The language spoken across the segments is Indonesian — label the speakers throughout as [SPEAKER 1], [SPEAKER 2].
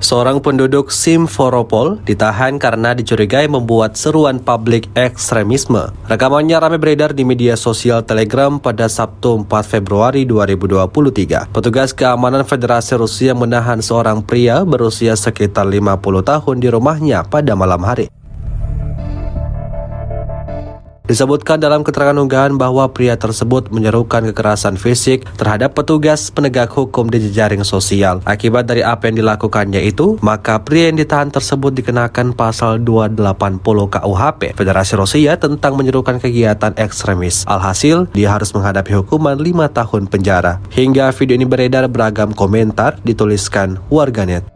[SPEAKER 1] Seorang penduduk Simferopol ditahan karena dicurigai membuat seruan publik ekstremisme. Rekamannya ramai beredar di media sosial Telegram pada Sabtu 4 Februari 2023. Petugas keamanan Federasi Rusia menahan seorang pria berusia sekitar 50 tahun di rumahnya pada malam hari. Disebutkan dalam keterangan unggahan bahwa pria tersebut menyerukan kekerasan fisik terhadap petugas penegak hukum di jejaring sosial. Akibat dari apa yang dilakukannya itu, maka pria yang ditahan tersebut dikenakan pasal 280 KUHP Federasi Rusia tentang menyerukan kegiatan ekstremis. Alhasil, dia harus menghadapi hukuman 5 tahun penjara. Hingga video ini beredar, beragam komentar dituliskan warganet.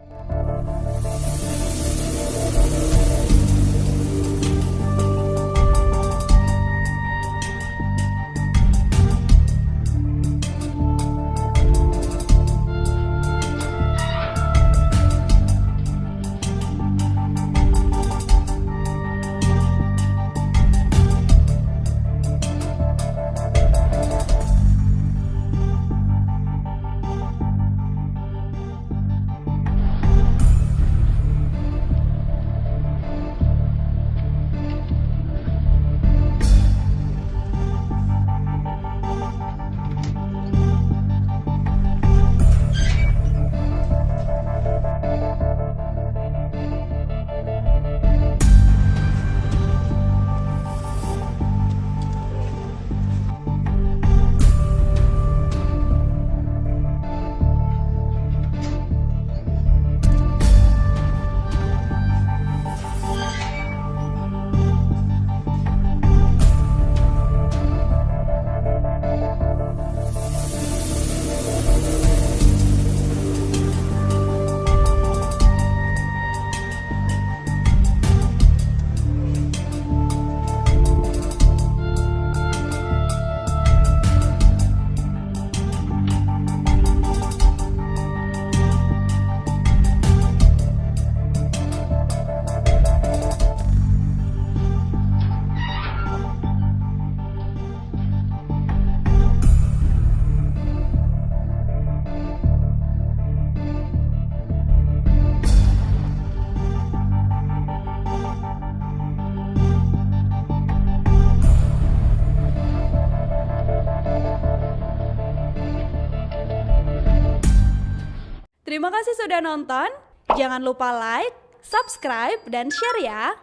[SPEAKER 2] Terima kasih sudah nonton. Jangan lupa like, subscribe, dan share ya.